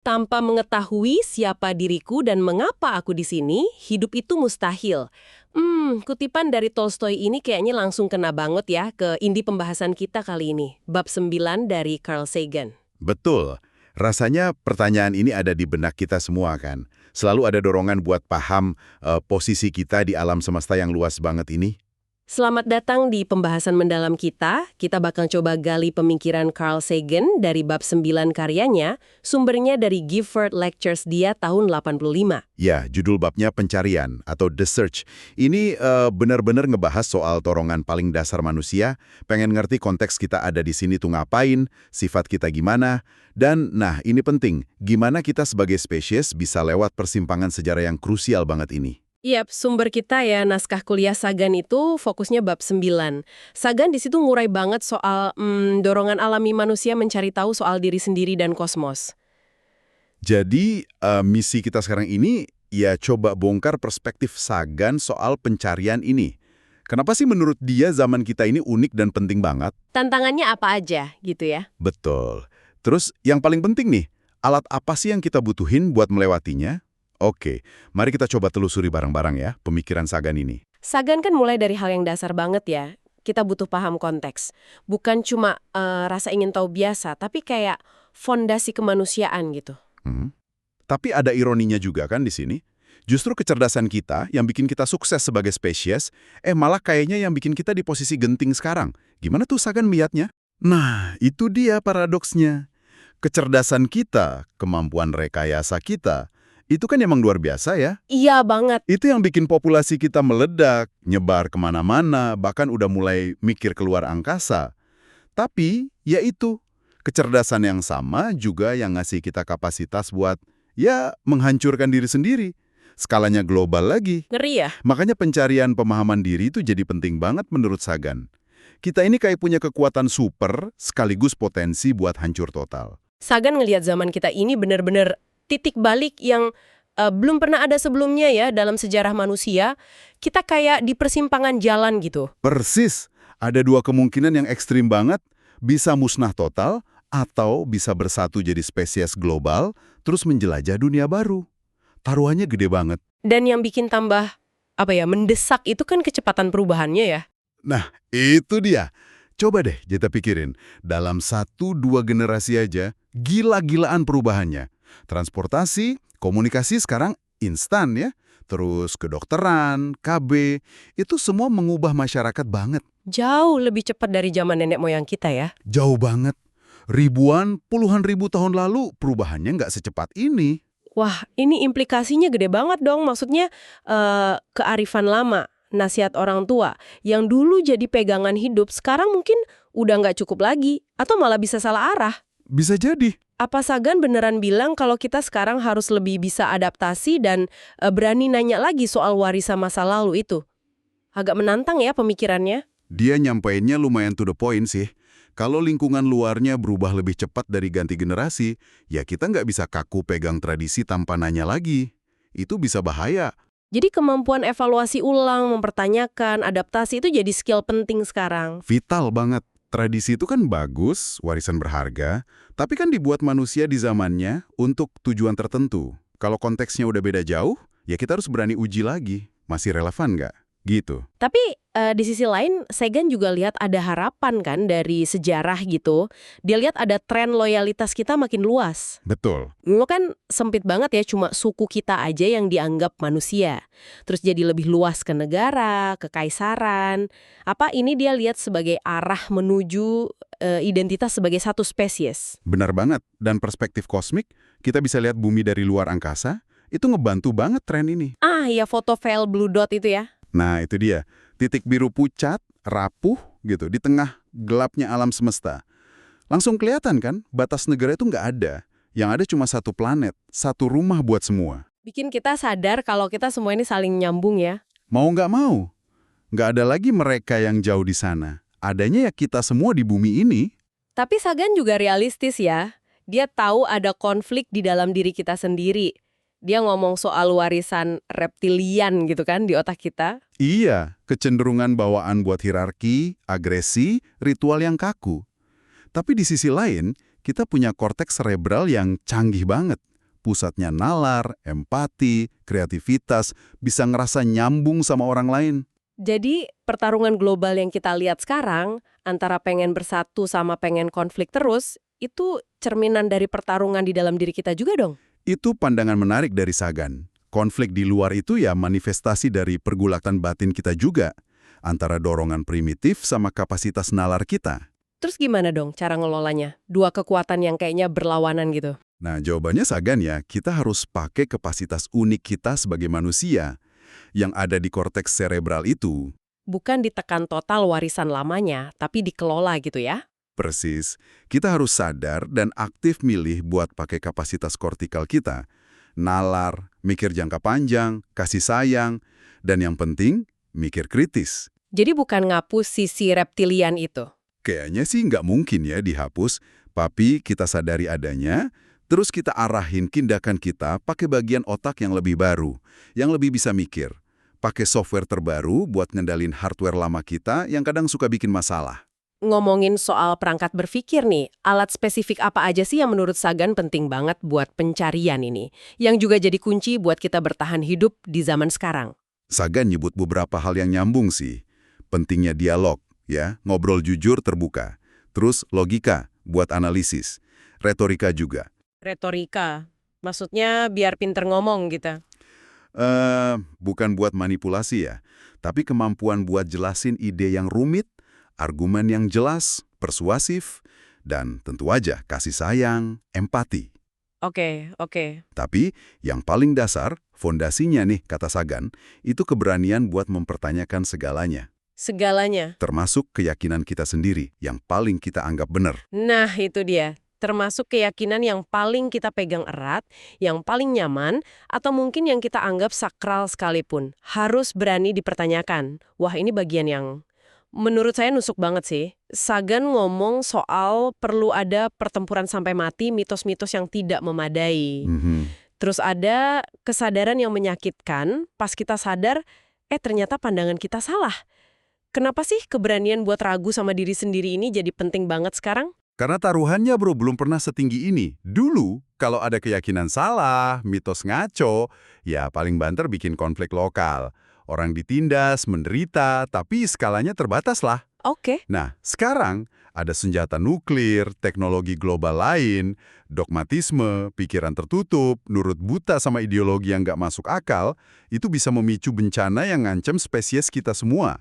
Tanpa mengetahui siapa diriku dan mengapa aku di sini, hidup itu mustahil. Kutipan dari Tolstoy ini kayaknya langsung kena banget ya ke inti pembahasan kita kali ini. Bab 9 dari Carl Sagan. Betul. Rasanya pertanyaan ini ada di benak kita semua kan. Selalu ada dorongan buat paham posisi kita di alam semesta yang luas banget ini. Selamat datang di pembahasan mendalam kita. Kita bakal coba gali pemikiran Carl Sagan dari bab 9 karyanya, sumbernya dari Gifford Lectures dia tahun 85. Ya, judul babnya Pencarian atau The Search. Ini benar-benar ngebahas soal dorongan paling dasar manusia, pengen ngerti konteks kita ada di sini tuh ngapain, sifat kita gimana, dan nah ini penting, gimana kita sebagai spesies bisa lewat persimpangan sejarah yang krusial banget ini. Yap, sumber kita ya, naskah kuliah Sagan itu fokusnya bab 9. Sagan di situ ngurai banget soal dorongan alami manusia mencari tahu soal diri sendiri dan kosmos. Jadi, misi kita sekarang ini ya coba bongkar perspektif Sagan soal pencarian ini. Kenapa sih menurut dia zaman kita ini unik dan penting banget? Tantangannya apa aja gitu ya? Betul. Terus yang paling penting nih, alat apa sih yang kita butuhin buat melewatinya? Oke, mari kita coba telusuri bareng-barang ya pemikiran Sagan ini. Sagan kan mulai dari hal yang dasar banget ya. Kita butuh paham konteks. Bukan cuma rasa ingin tahu biasa, tapi kayak fondasi kemanusiaan gitu. Tapi ada ironinya juga kan di sini. Justru kecerdasan kita yang bikin kita sukses sebagai spesies, malah kayaknya yang bikin kita di posisi genting sekarang. Gimana tuh Sagan melihatnya? Nah, itu dia paradoksnya. Kecerdasan kita, kemampuan rekayasa kita, itu kan emang luar biasa ya. Iya banget. Itu yang bikin populasi kita meledak, nyebar kemana-mana, bahkan udah mulai mikir keluar angkasa. Tapi, ya itu, kecerdasan yang sama juga yang ngasih kita kapasitas buat, ya, menghancurkan diri sendiri. Skalanya global lagi. Ngeri ya? Makanya pencarian pemahaman diri itu jadi penting banget menurut Sagan. Kita ini kayak punya kekuatan super, sekaligus potensi buat hancur total. Sagan ngelihat zaman kita ini benar-benar titik balik yang belum pernah ada sebelumnya ya dalam sejarah manusia. Kita kayak di persimpangan jalan gitu. Persis, ada dua kemungkinan yang ekstrim banget, bisa musnah total atau bisa bersatu jadi spesies global terus menjelajah dunia baru. Taruhannya gede banget. Dan yang bikin tambah mendesak itu kan kecepatan perubahannya ya. Nah, itu dia. Coba deh kita pikirin, dalam 1-2 generasi aja, gila-gilaan perubahannya. Transportasi, komunikasi sekarang instan ya. Terus kedokteran, KB, itu semua mengubah masyarakat banget. Jauh lebih cepat dari zaman nenek moyang kita ya. Jauh banget. Ribuan, puluhan ribu tahun lalu perubahannya nggak secepat ini. Wah, ini implikasinya gede banget dong. Maksudnya kearifan lama, nasihat orang tua, yang dulu jadi pegangan hidup, sekarang mungkin udah nggak cukup lagi. Atau malah bisa salah arah. Bisa jadi. Apa Sagan beneran bilang kalau kita sekarang harus lebih bisa adaptasi dan berani nanya lagi soal warisan masa lalu itu? Agak menantang ya pemikirannya. Dia nyampainnya lumayan to the point sih. Kalau lingkungan luarnya berubah lebih cepat dari ganti generasi, ya kita nggak bisa kaku pegang tradisi tanpa nanya lagi. Itu bisa bahaya. Jadi kemampuan evaluasi ulang, mempertanyakan, adaptasi itu jadi skill penting sekarang. Vital banget. Tradisi itu kan bagus, warisan berharga, tapi kan dibuat manusia di zamannya untuk tujuan tertentu. Kalau konteksnya udah beda jauh, ya kita harus berani uji lagi. Masih relevan nggak? Gitu. Tapi di sisi lain, Sagan juga lihat ada harapan kan dari sejarah gitu. Dia lihat ada tren loyalitas kita makin luas. Betul. Dulu kan sempit banget ya, cuma suku kita aja yang dianggap manusia. Terus jadi lebih luas ke negara, ke kekaisaran. Ini dia lihat sebagai arah menuju identitas sebagai satu spesies. Benar banget. Dan perspektif kosmik, kita bisa lihat bumi dari luar angkasa, itu ngebantu banget tren ini. Ya foto file Blue Dot itu ya. Nah, itu dia. Titik biru pucat, rapuh gitu, di tengah gelapnya alam semesta. Langsung kelihatan kan, batas negara itu nggak ada. Yang ada cuma satu planet, satu rumah buat semua. Bikin kita sadar kalau kita semua ini saling nyambung ya. Mau nggak mau, nggak ada lagi mereka yang jauh di sana. Adanya ya kita semua di bumi ini. Tapi Sagan juga realistis ya. Dia tahu ada konflik di dalam diri kita sendiri. Dia ngomong soal warisan reptilian gitu kan di otak kita. Iya, kecenderungan bawaan buat hierarki, agresi, ritual yang kaku. Tapi di sisi lain, kita punya korteks cerebral yang canggih banget. pusatnya nalar, empati, kreativitas, bisa ngerasa nyambung sama orang lain. Jadi, pertarungan global yang kita lihat sekarang, antara pengen bersatu sama pengen konflik terus, itu cerminan dari pertarungan di dalam diri kita juga dong? Itu pandangan menarik dari Sagan. Konflik di luar itu ya manifestasi dari pergulatan batin kita juga, antara dorongan primitif sama kapasitas nalar kita. Terus gimana dong cara ngelolanya? Dua kekuatan yang kayaknya berlawanan gitu. Nah, jawabannya Sagan ya, kita harus pakai kapasitas unik kita sebagai manusia yang ada di korteks cerebral itu. Bukan ditekan total warisan lamanya, tapi dikelola gitu ya? Persis, kita harus sadar dan aktif milih buat pakai kapasitas kortikal kita. Nalar, mikir jangka panjang, kasih sayang, dan yang penting, mikir kritis. Jadi bukan ngapus sisi reptilian itu? Kayaknya sih nggak mungkin ya dihapus, tapi kita sadari adanya, terus kita arahin tindakan kita pakai bagian otak yang lebih baru, yang lebih bisa mikir. Pakai software terbaru buat ngendalin hardware lama kita yang kadang suka bikin masalah. Ngomongin soal perangkat berpikir nih, alat spesifik apa aja sih yang menurut Sagan penting banget buat pencarian ini? Yang juga jadi kunci buat kita bertahan hidup di zaman sekarang. Sagan nyebut beberapa hal yang nyambung sih. Pentingnya dialog, ya, ngobrol jujur terbuka. Terus logika buat analisis. Retorika juga. Retorika, maksudnya biar pinter ngomong gitu. Bukan buat manipulasi ya, tapi kemampuan buat jelasin ide yang rumit, argumen yang jelas, persuasif, dan tentu aja kasih sayang, empati. Oke. Tapi yang paling dasar, fondasinya nih, kata Sagan, itu keberanian buat mempertanyakan segalanya. Segalanya. Termasuk keyakinan kita sendiri, yang paling kita anggap benar. Nah, itu dia. Termasuk keyakinan yang paling kita pegang erat, yang paling nyaman, atau mungkin yang kita anggap sakral sekalipun. Harus berani dipertanyakan. Wah, ini bagian yang menurut saya nusuk banget sih. Sagan ngomong soal perlu ada pertempuran sampai mati, mitos-mitos yang tidak memadai. Terus ada kesadaran yang menyakitkan, pas kita sadar, ternyata pandangan kita salah. Kenapa sih keberanian buat ragu sama diri sendiri ini jadi penting banget sekarang? Karena taruhannya bro belum pernah setinggi ini. Dulu, kalau ada keyakinan salah, mitos ngaco, ya paling banter bikin konflik lokal. Orang ditindas, menderita, tapi skalanya terbatas lah. Oke. Nah, sekarang ada senjata nuklir, teknologi global lain, dogmatisme, pikiran tertutup, nurut buta sama ideologi yang nggak masuk akal, itu bisa memicu bencana yang ngancam spesies kita semua.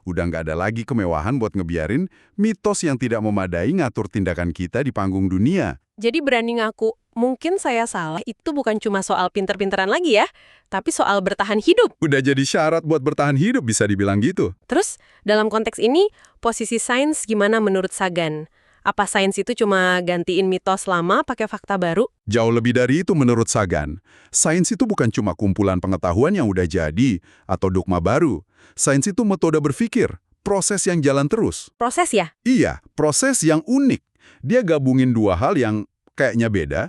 Udah nggak ada lagi kemewahan buat ngebiarin mitos yang tidak memadai ngatur tindakan kita di panggung dunia. Jadi berani ngaku, mungkin saya salah, itu bukan cuma soal pinter-pinteran lagi ya, tapi soal bertahan hidup. Udah jadi syarat buat bertahan hidup bisa dibilang gitu. Terus, dalam konteks ini, posisi sains gimana menurut Sagan? Apa sains itu cuma gantiin mitos lama pakai fakta baru? Jauh lebih dari itu menurut Sagan. Sains itu bukan cuma kumpulan pengetahuan yang udah jadi atau dogma baru. Sains itu metode berpikir, proses yang jalan terus. Proses ya? Iya, proses yang unik. Dia gabungin dua hal yang kayaknya beda,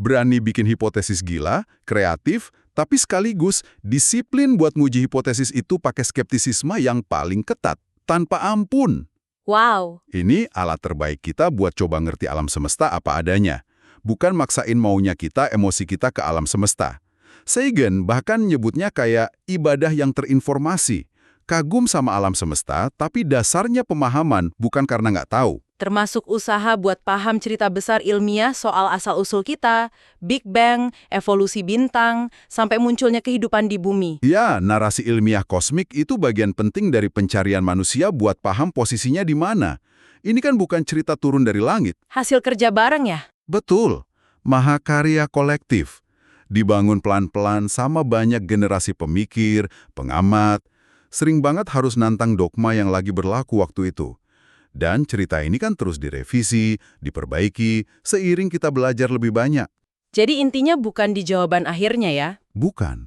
berani bikin hipotesis gila, kreatif, tapi sekaligus disiplin buat nguji hipotesis itu pakai skeptisisme yang paling ketat, tanpa ampun. Wow. Ini alat terbaik kita buat coba ngerti alam semesta apa adanya. Bukan maksain maunya kita, emosi kita ke alam semesta. Sagan bahkan nyebutnya kayak ibadah yang terinformasi. Kagum sama alam semesta, tapi dasarnya pemahaman, bukan karena nggak tahu. Termasuk usaha buat paham cerita besar ilmiah soal asal-usul kita, Big Bang, evolusi bintang, sampai munculnya kehidupan di bumi. Ya, narasi ilmiah kosmik itu bagian penting dari pencarian manusia buat paham posisinya di mana. Ini kan bukan cerita turun dari langit. Hasil kerja bareng ya? Betul, mahakarya kolektif. Dibangun pelan-pelan sama banyak generasi pemikir, pengamat. Sering banget harus nantang dogma yang lagi berlaku waktu itu. Dan cerita ini kan terus direvisi, diperbaiki, seiring kita belajar lebih banyak. Jadi intinya bukan di jawaban akhirnya ya? Bukan.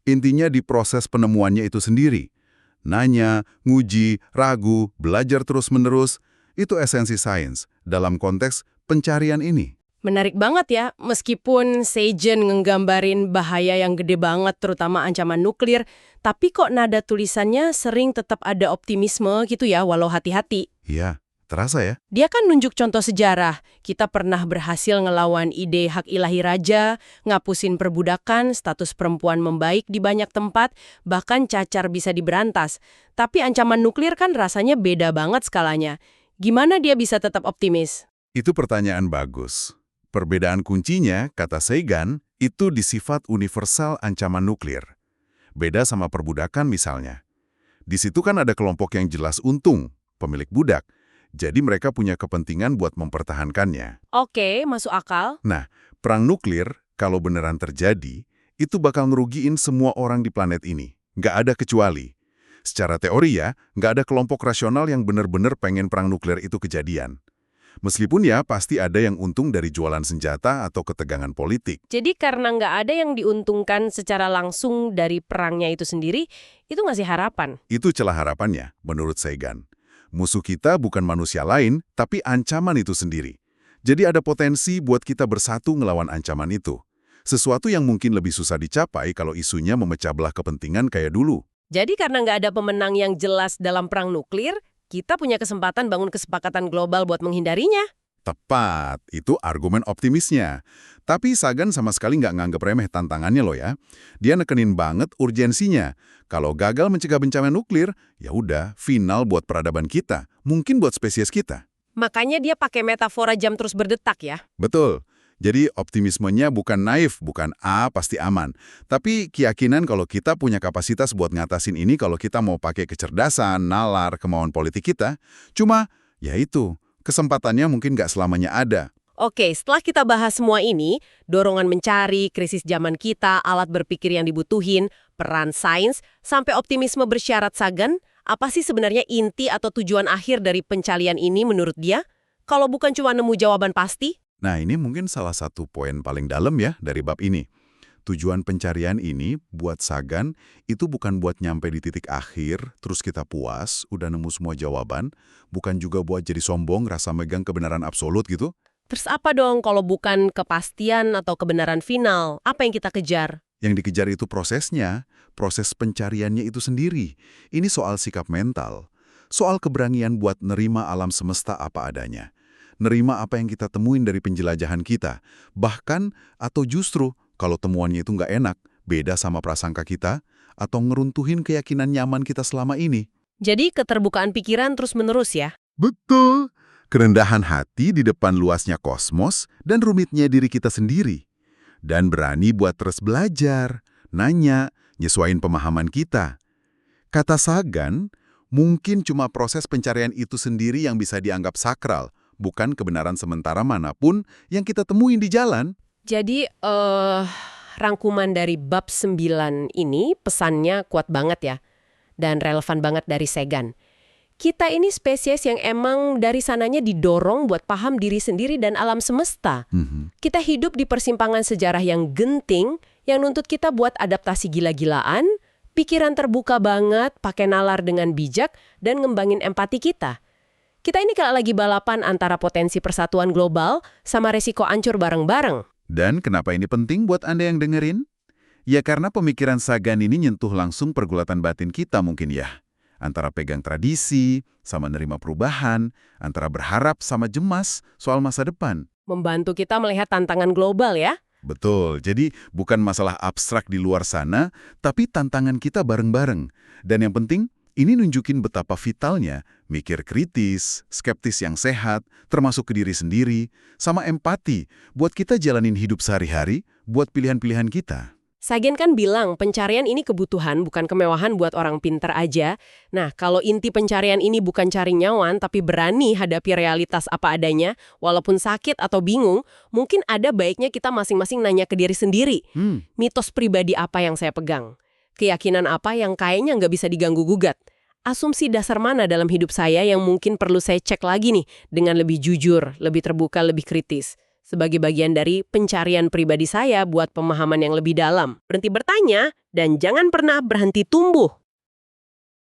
Intinya di proses penemuannya itu sendiri. Nanya, nguji, ragu, belajar terus-menerus, itu esensi sains dalam konteks pencarian ini. Menarik banget ya, meskipun Sagan nggambarin bahaya yang gede banget, terutama ancaman nuklir, tapi kok nada tulisannya sering tetap ada optimisme gitu ya, walau hati-hati. Ya, Terasa ya? Dia kan nunjuk contoh sejarah. Kita pernah berhasil ngelawan ide hak ilahi raja, ngapusin perbudakan, status perempuan membaik di banyak tempat, bahkan cacar bisa diberantas. Tapi ancaman nuklir kan rasanya beda banget skalanya. Gimana dia bisa tetap optimis? Itu pertanyaan bagus. Perbedaan kuncinya, kata Sagan, itu di sifat universal ancaman nuklir. Beda sama perbudakan misalnya. Di situ kan ada kelompok yang jelas untung, pemilik budak. Jadi mereka punya kepentingan buat mempertahankannya. Oke, masuk akal. Nah, perang nuklir, kalau beneran terjadi, itu bakal ngerugiin semua orang di planet ini. Nggak ada kecuali. Secara teori ya, nggak ada kelompok rasional yang bener-bener pengen perang nuklir itu kejadian. Meskipun ya, pasti ada yang untung dari jualan senjata atau ketegangan politik. Jadi karena nggak ada yang diuntungkan secara langsung dari perangnya itu sendiri, itu ngasih harapan. Itu celah harapannya, menurut Sagan. Musuh kita bukan manusia lain, tapi ancaman itu sendiri. Jadi ada potensi buat kita bersatu ngelawan ancaman itu. Sesuatu yang mungkin lebih susah dicapai kalau isunya memecah belah kepentingan kayak dulu. Jadi karena nggak ada pemenang yang jelas dalam perang nuklir, kita punya kesempatan bangun kesepakatan global buat menghindarinya. Tepat, itu argumen optimisnya. Tapi Sagan sama sekali nggak nganggep remeh tantangannya loh ya. Dia nekenin banget urgensinya. Kalau gagal mencegah bencana nuklir, ya udah final buat peradaban kita, mungkin buat spesies kita. Makanya dia pakai metafora jam terus berdetak ya. Betul. Jadi optimismenya bukan naif, bukan pasti aman. Tapi keyakinan kalau kita punya kapasitas buat ngatasin ini kalau kita mau pakai kecerdasan, nalar, kemauan politik kita. Cuma, ya itu, kesempatannya mungkin nggak selamanya ada. Oke, setelah kita bahas semua ini, dorongan mencari, krisis zaman kita, alat berpikir yang dibutuhin, peran sains, sampai optimisme bersyarat Sagan, apa sih sebenarnya inti atau tujuan akhir dari pencarian ini menurut dia? Kalau bukan cuma nemu jawaban pasti? Nah, ini mungkin salah satu poin paling dalam ya dari bab ini. Tujuan pencarian ini buat Sagan itu bukan buat nyampe di titik akhir, terus kita puas, udah nemu semua jawaban, bukan juga buat jadi sombong, rasa megang kebenaran absolut gitu. Terus apa dong kalau bukan kepastian atau kebenaran final? Apa yang kita kejar? Yang dikejar itu prosesnya, proses pencariannya itu sendiri. Ini soal sikap mental, soal keberanian buat nerima alam semesta apa adanya. Nerima apa yang kita temuin dari penjelajahan kita. Bahkan, atau justru, kalau temuannya itu nggak enak, beda sama prasangka kita, atau ngeruntuhin keyakinan nyaman kita selama ini. Jadi keterbukaan pikiran terus-menerus ya? Betul. Kerendahan hati di depan luasnya kosmos dan rumitnya diri kita sendiri. Dan berani buat terus belajar, nanya, nyesuaiin pemahaman kita. Kata Sagan, mungkin cuma proses pencarian itu sendiri yang bisa dianggap sakral, bukan kebenaran sementara manapun yang kita temuin di jalan. Jadi, rangkuman dari bab 9 ini pesannya kuat banget ya. Dan relevan banget dari Sagan. Kita ini spesies yang emang dari sananya didorong buat paham diri sendiri dan alam semesta. Kita hidup di persimpangan sejarah yang genting, yang nuntut kita buat adaptasi gila-gilaan, pikiran terbuka banget, pakai nalar dengan bijak, dan ngembangin empati kita. Kita ini kalau lagi balapan antara potensi persatuan global sama resiko ancur bareng-bareng. Dan kenapa ini penting buat Anda yang dengerin? Ya karena pemikiran Sagan ini nyentuh langsung pergulatan batin kita mungkin ya. Antara pegang tradisi, sama nerima perubahan, antara berharap sama cemas soal masa depan. Membantu kita melihat tantangan global ya. Betul, jadi bukan masalah abstrak di luar sana, tapi tantangan kita bareng-bareng. Dan yang penting, ini nunjukin betapa vitalnya mikir kritis, skeptis yang sehat, termasuk ke diri sendiri, sama empati buat kita jalanin hidup sehari-hari, buat pilihan-pilihan kita. Sagan kan bilang pencarian ini kebutuhan bukan kemewahan buat orang pinter aja. Nah, kalau inti pencarian ini bukan cari nyawan tapi berani hadapi realitas apa adanya, walaupun sakit atau bingung, mungkin ada baiknya kita masing-masing nanya ke diri sendiri. Mitos pribadi apa yang saya pegang? Keyakinan apa yang kayaknya nggak bisa diganggu-gugat? Asumsi dasar mana dalam hidup saya yang mungkin perlu saya cek lagi nih dengan lebih jujur, lebih terbuka, lebih kritis? Sebagai bagian dari pencarian pribadi saya buat pemahaman yang lebih dalam. Berhenti bertanya dan jangan pernah berhenti tumbuh.